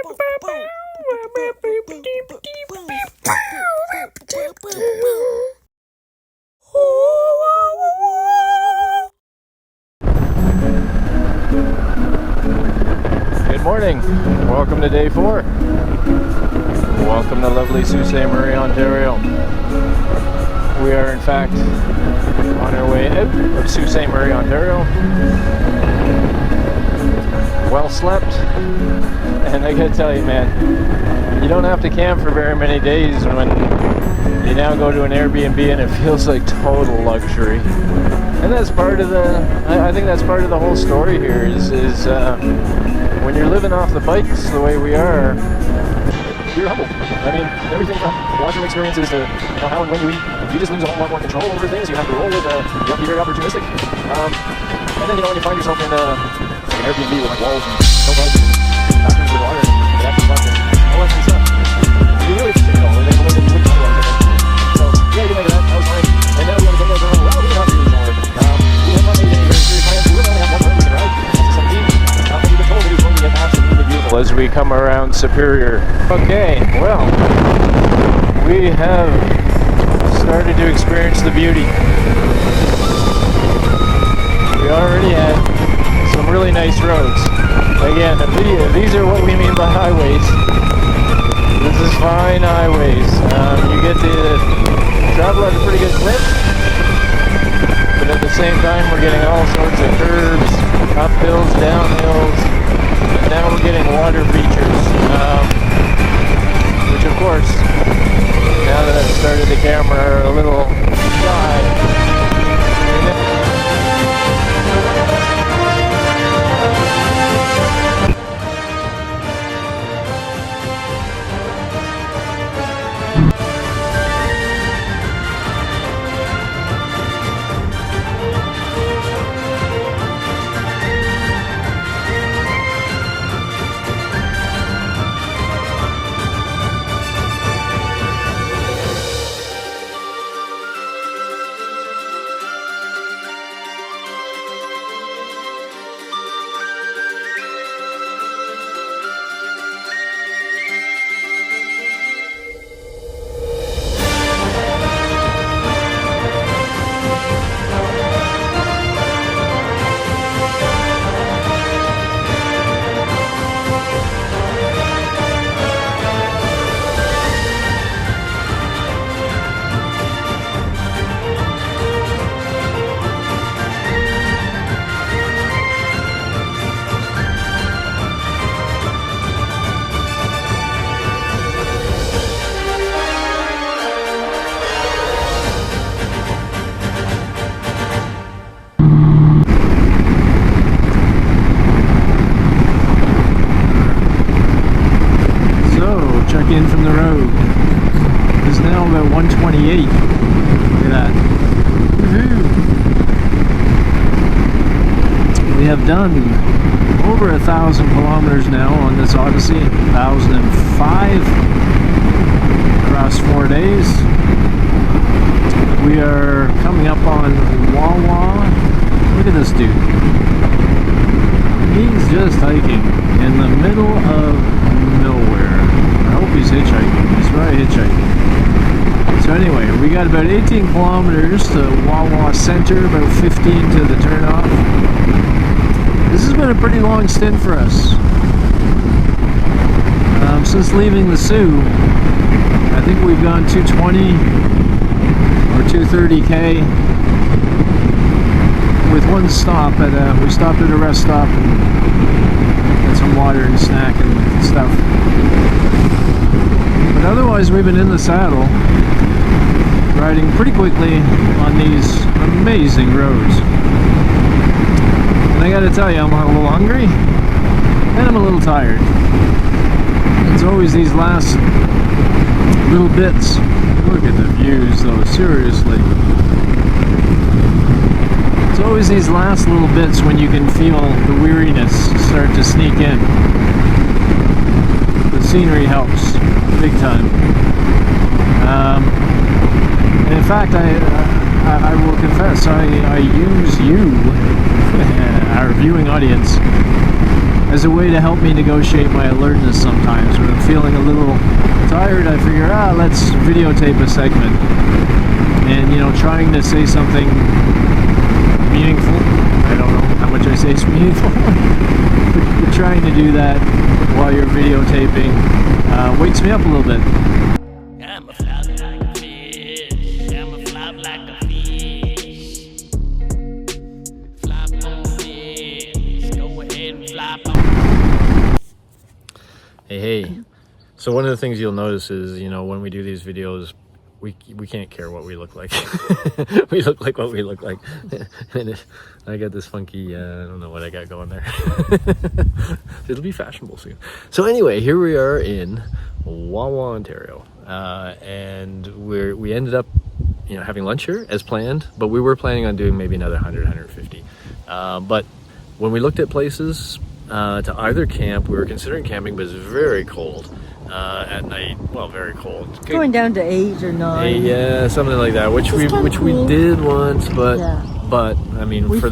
Good morning. Welcome to day 4. Welcome to lovely Sault Ste. Marie, Ontario. We are in fact on our way out of Sault Ste. Marie, Ontario. Well slept, and I gotta tell you, man, you don't have to camp for very many days when you now go to an Airbnb and it feels like total luxury. And that's part of I think that's part of the whole story here is when you're living off the bikes the way we are, you're humble. I mean, everything from washroom experiences to how and when you eat, you just lose a whole lot more control over things. You have to roll with, you have to be very opportunistic. And then, when you find yourself in an Airbnb with like walls and no bugs and bathrooms with water and electric bugs and all that kind of stuff, you really appreciate it all. And then you wouldn't otherwise, I think. So, yeah, you make that. That was fine. And now we want to go there for well, we don't have to do this more. We have not made any very serious plans. We really only have one room we can ride. That's a 17. But we've been told it is going to get absolutely beautiful as we come around Superior. Okay, well, we have started to experience the beauty. We already had some really nice roads. Again, these are what we mean by highways. This is fine highways. You get to travel at a pretty good clip, but at the same time we're getting all sorts of curves, up hills, down hills, and now we're getting water features, which of course, now that I've started the camera, are a little shy. In from the road. It's now about 1:28. Look at that. Woohoo! We have done over 1,000 kilometers now on this Odyssey. 1,005 across 4 days. We are coming up on Wawa. Look at this dude. He's just hiking in the middle of nowhere. I hope he's hitchhiking. He's probably hitchhiking. So anyway, we got about 18 kilometers to Wawa Center, about 15 to the turnoff. This has been a pretty long stint for us. Since leaving the Sioux, I think we've gone 220 or 230k with one stop at we stopped at a rest stop and got some water and snack and stuff. But otherwise, we've been in the saddle, riding pretty quickly on these amazing roads. And I gotta tell you, I'm a little hungry, and I'm a little tired. It's always these last little bits. Look at the views, though, seriously. It's always these last little bits when you can feel the weariness start to sneak in. The scenery helps, big time. And in fact, I will confess, I use you, our viewing audience, as a way to help me negotiate my alertness sometimes. When I'm feeling a little tired, I figure, let's videotape a segment. And, you know, trying to say something meaningful. I don't know how much I say is meaningful. but trying to do that while you're videotaping wakes me up a little bit. I'm a flop like a fish. I'm a flop like a fish. Flop on fish. Go ahead and flop on. Hey. So one of the things you'll notice is, you know, when we do these videos, we can't care what we look like. We look like what we look like. And I got this funky, I don't know what I got going there. It'll be fashionable soon. So anyway, here we are in Wawa, Ontario. And we ended up, you know, having lunch here as planned, but we were planning on doing maybe another 100, 150. But when we looked at places to either camp, we were considering camping, but it's very cold. At night, well, very cold. Going down to 8 or 9. Yeah, something like that. Which we did once, but I mean, for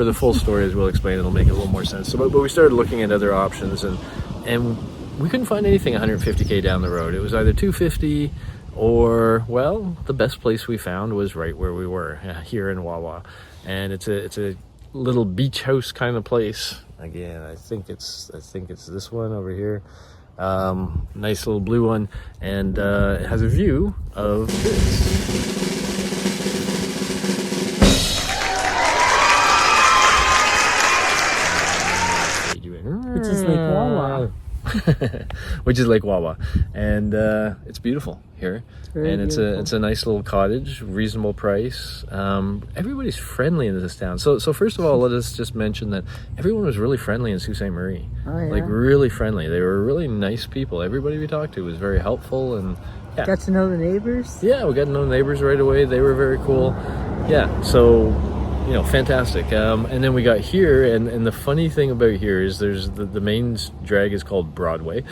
the full story, as we'll explain, it'll make it a little more sense. So, but we started looking at other options, and we couldn't find anything 150k down the road. It was either 250 or, well, the best place we found was right where we were here in Wawa, and it's a little beach house kind of place. Again, I think it's this one over here. Nice little blue one, and it has a view of this. Which is Lake Wawa. Which is Lake Wawa, and it's beautiful here. Very and beautiful. it's a nice little cottage, reasonable price. Everybody's friendly in this town. So first of all, let us just mention that everyone was really friendly in Sault Ste. Marie. Oh, yeah. Like really friendly. They were really nice people. Everybody we talked to was very helpful, and yeah. Got to know the neighbors. Yeah, we got to know the neighbors right away. They were very cool. Yeah, so, you know, fantastic. And then we got here, and the funny thing about here is there's the main drag is called Broadway,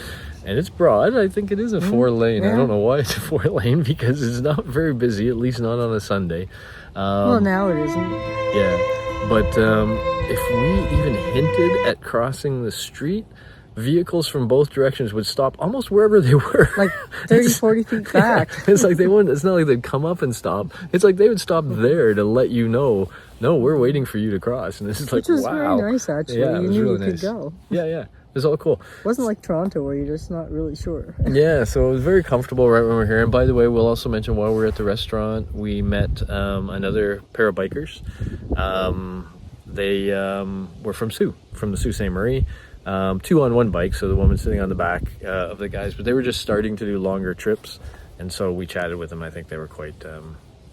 and it's broad. I think it is a 4-lane. yeah. I don't know why it's a 4-lane, because it's not very busy, at least not on a Sunday. Well, now it isn't. Yeah, but if we even hinted at crossing the street, vehicles from both directions would stop almost wherever they were. Like 30, 40 feet back. It's like they wouldn't, it's not like they'd come up and stop. It's like they would stop there to let you know, no, we're waiting for you to cross. And this is like, Which was wow. very nice, actually. Yeah, it you was knew really you nice. could go. Yeah, it was all cool. It wasn't like Toronto where you're just not really sure. Yeah, so it was very comfortable right when we were here. And by the way, we'll also mention while we were at the restaurant, we met another pair of bikers. They were from the Sault Ste. Marie. 2 on one bike, so the woman sitting on the back of the guys, but they were just starting to do longer trips, and so we chatted with them. I think they were quite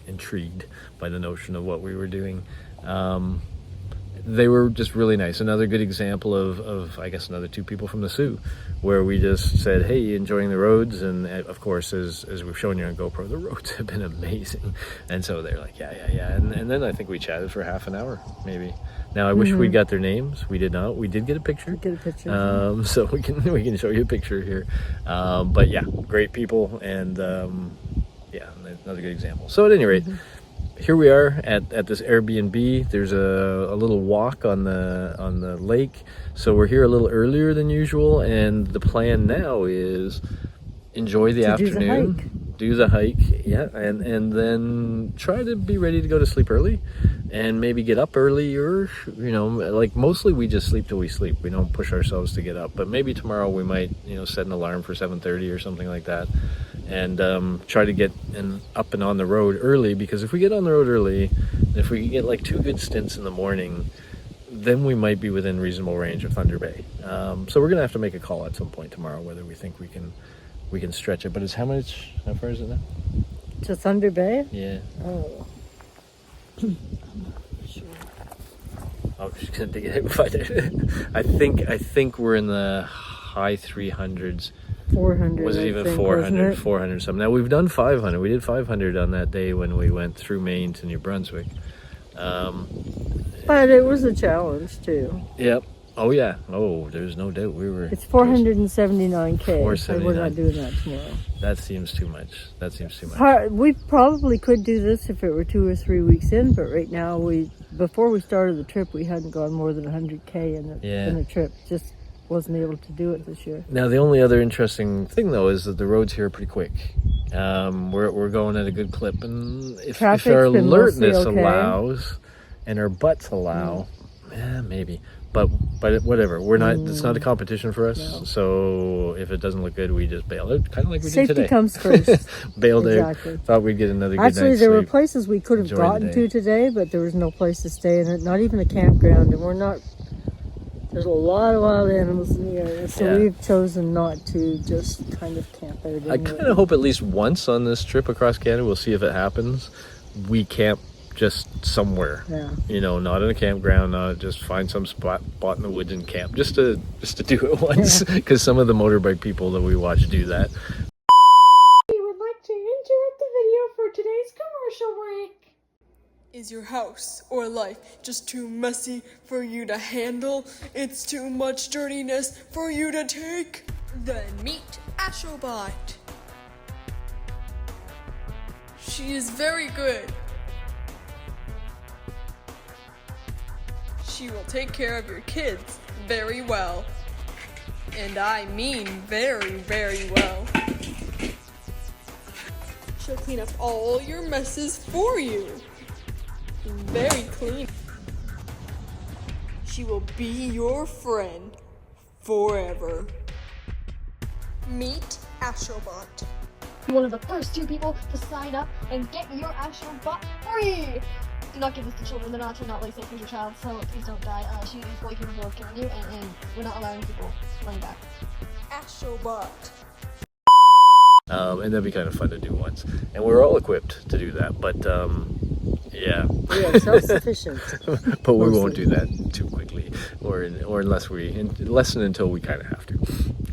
intrigued by the notion of what we were doing. They were just really nice. Another good example of I guess another 2 people from the Sioux, where we just said, hey, enjoying the roads, and of course, as we've shown you on GoPro, the roads have been amazing. And so they're like, yeah, and then I think we chatted for half an hour maybe. Now I wish we got their names. We did not. We did get a picture. Get a picture. So we can show you a picture here. But yeah, great people, and yeah, another good example. So at any rate, here we are at this Airbnb. There's a little walk on the lake, so we're here a little earlier than usual, and the plan now is enjoy the afternoon, do the hike, yeah, and then try to be ready to go to sleep early, and maybe get up early, or, you know, like mostly we just sleep till we sleep. We don't push ourselves to get up, but maybe tomorrow we might, you know, set an alarm for 7:30 or something like that, and try to get up and on the road early, because if we get on the road early, if we can get like 2 good stints in the morning, then we might be within reasonable range of Thunder Bay. So we're gonna have to make a call at some point tomorrow whether we think we can stretch it. But it's how far is it now? To Thunder Bay? Yeah. Oh. Oh, she's gonna dig it out. I think we're in the high 300s. 400. Was it even 400? 400 something. Now we've done 500. We did 500 on that day when we went through Maine to New Brunswick. But it was a challenge too. Yep. Oh yeah. Oh, there's no doubt we were. It's 479K. 479. We're not doing that tomorrow. That seems too much. We probably could do this if it were 2 or 3 weeks in, but right now before we started the trip, we hadn't gone more than 100K in a trip. Just wasn't able to do it this year. Now, the only other interesting thing, though, is that the roads here are pretty quick. We're going at a good clip, and if Traffic's our been mostly alertness okay. allows, and our butts allow, maybe. But whatever. We're not. It's not a competition for us. No. So if it doesn't look good, we just bail out, kind of like we Safety did today. comes first. Bailed Exactly. out. Thought we'd get another good Actually, night's there were sleep. places we could have Enjoy the gotten day. to today, but there was no place to stay in it. Not even a campground, and we're not. There's a lot of wild animals in the area, so Yeah. we've chosen not to. Just kind of camp out. I Anyway. kind of hope at least once on this trip across Canada, we'll see if it happens. We camp just somewhere. Yeah. You know, not in a campground, not just find some spot in the woods and camp. Just to do it once, because some of the motorbike people that we watch do that. We would like to interrupt the video for today's commercial break. Is your house or life just too messy for you to handle? It's too much dirtiness for you to take? Then meet Ashobot. She is very good. She will take care of your kids very well. And I mean very, very well. She'll clean up all your messes for you. Very clean. She will be your friend forever. Meet Ashobot. One of the first 2 people to sign up and get your Ashobot free. Do not give this to children. They're actually not like safe for your child, so please don't die. She is fully capable of killing you, and we're not allowing people money back. Ashobot. And that'd be kind of fun to do once. And we're all equipped to do that, but yeah. We are self-sufficient. But we won't do that too quickly, or unless until we kind of have to.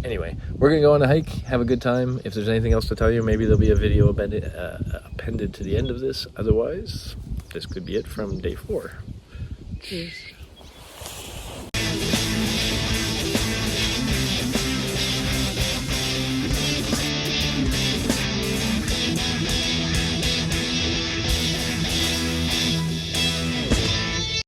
Anyway, we're gonna go on a hike, have a good time. If there's anything else to tell you, maybe there'll be a video appended to the end of this. Otherwise, this could be it from day 4. Cheers.